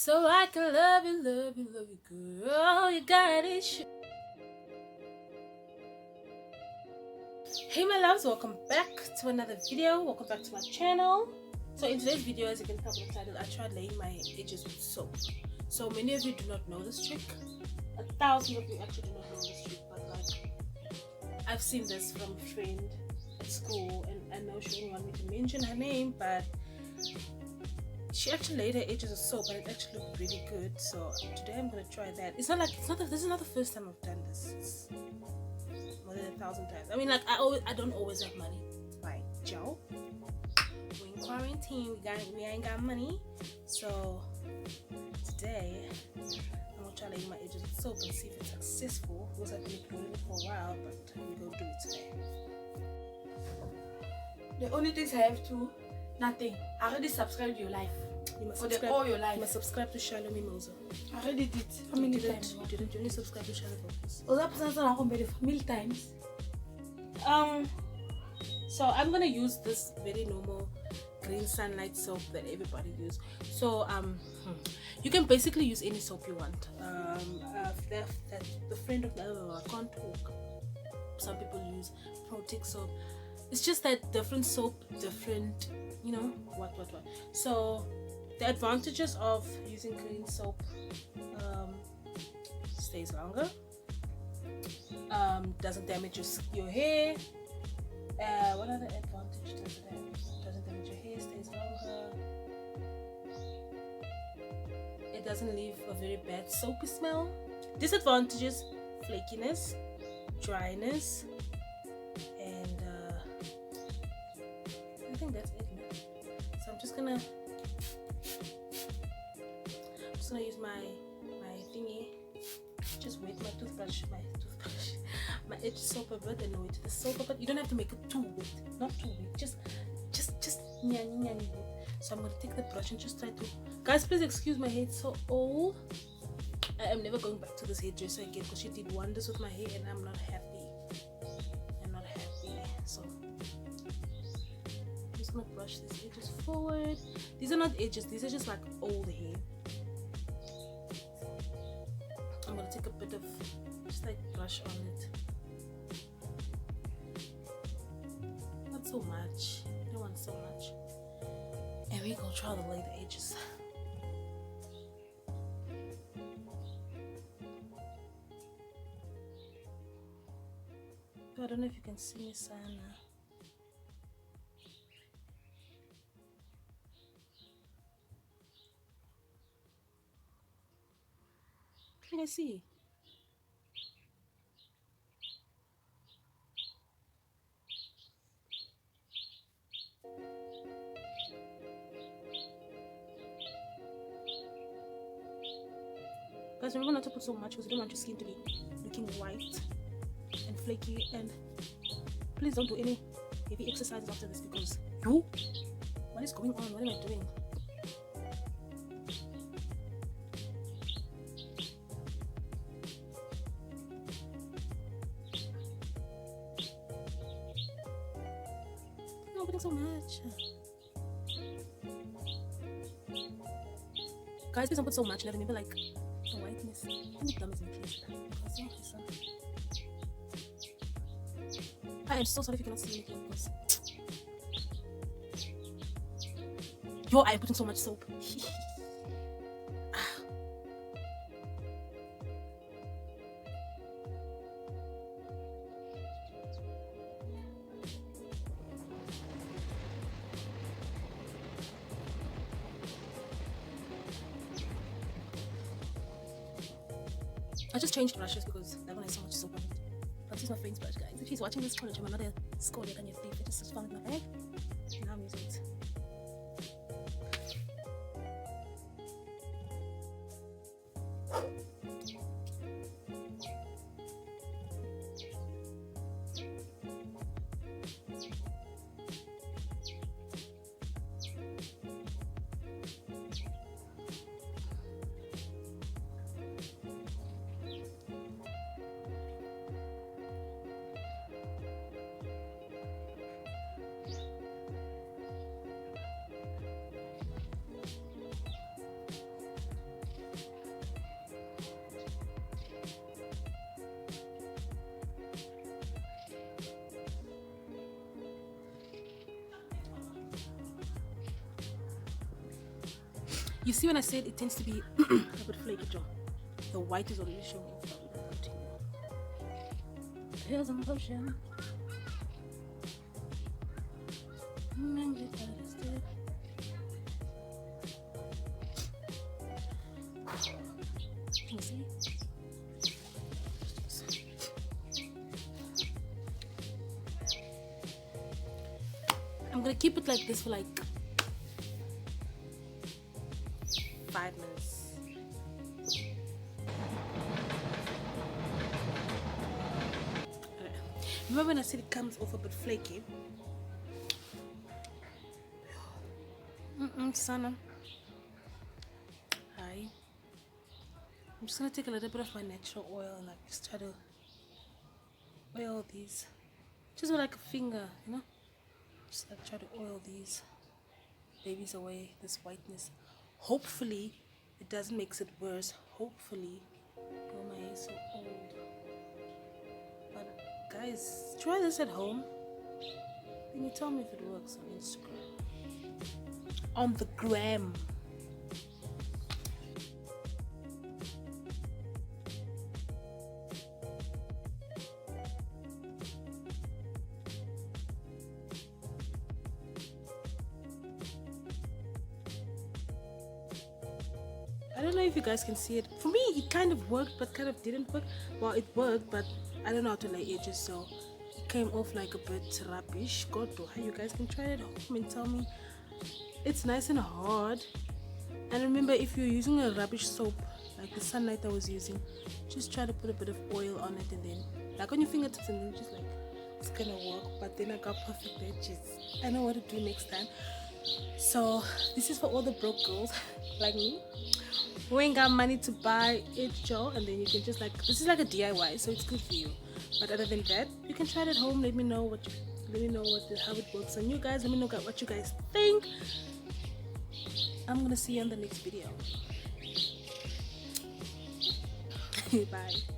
So I can love you, love you, love you, girl. You got it. Hey my loves, welcome back to another video. Welcome back to my channel. So in today's video, as you can tell from the title, I tried laying my edges with soap. So many of you do not know this trick. 1,000 of you actually do not know this trick, but like I've seen this from a friend at school, and I know she didn't want me to mention her name, but she actually laid her edges with soap and it actually looked really good. So today I'm gonna try that. This is not the first time I've done this. It's more than 1,000 times. I mean, like I don't always have money to buy gel. We're in quarantine, we ain't got money. So today I'm gonna try laying my edges with soap and see if it's successful. Because I've been doing it for a while, but we're gonna do it today. The only things I have to nothing. I already subscribed to your life. You must For subscribe. all your life. You must subscribe to Shallow Mimosa. I already did. How many times? You didn't. You only subscribe to Shallow Vocalist. Was that person I compare for many times? So I'm gonna use this very normal green sunlight soap that everybody uses. So you can basically use any soap you want. The friend of the I can't talk. Some people use Protect soap. It's just that different soap, different, you know, what. So the advantages of using green soap, stays longer, doesn't damage your hair. What other advantage does it have? Doesn't damage your hair, stays longer. It doesn't leave a very bad soapy smell. Disadvantages: flakiness, dryness, and I think that's it, man. So I'm just gonna use my thingy. Just wet my toothbrush, my edge soap a bit and wet the soap a bit. You don't have to make it too wet, not too wet. Just nyani wet. So I'm gonna take the brush and just try to. Guys, please excuse my hair. It's so old. I am never going back to this hairdresser again because she did wonders with my hair and I'm not happy. So I'm just gonna brush these edges forward. These are not edges, these are just like old hair. I'm gonna take a bit of just like brush on it. Not so much. I don't want so much. And we gonna try to lay the edges. I don't know if you can see me, Sana. Can I see? Guys, remember not to put so much because you don't want your skin to be looking white and flaky. And please don't do any heavy exercises after this because what is going on? What am I doing? No, putting so much. Guys, please don't put so much. Never like the whiteness. Let me dumb is in place. I am so sorry if you cannot see anything because I am putting so much soap. I just changed brushes because that one has so much soap on it. But this is my friend's brush, guys. If she's watching this college, I'm not a scholar on your face. I just found it in my bag. Now I'm using it. You see when I said it tends to be a bit flaky, Joe. The white is already showing off. But we're gonna continue. Here's some potion. Can you see? I'm gonna keep it like this for like 5 minutes. Alright. Remember when I said it comes off a bit flaky? Sana. Hi. I'm just gonna take a little bit of my natural oil and like just try to oil these. Just with like a finger, you know? Just like try to oil these babies away, this whiteness. Hopefully it doesn't make it worse. Hopefully. Oh, my hair is so old. But guys, try this at home. Then you tell me if it works on Instagram. On the gram. I don't know if you guys can see it. For me, it kind of worked, but kind of didn't work. Well, it worked, but I don't know how to lay edges, so it came off like a bit rubbish. God, you guys can try it at home and tell me. It's nice and hard. And remember, if you're using a rubbish soap, like the Sunlight I was using, just try to put a bit of oil on it, and then like on your fingertips, and then just like it's gonna work. But then I got perfect edges. I know what to do next time. So this is for all the broke girls like me who ain't got money to buy it, Joe, and then you can just like, this is like a DIY, so it's good for you. But other than that, you can try it at home. Let me know how it works on you guys. Let me know what you guys think. I'm gonna see you on the next video. Bye.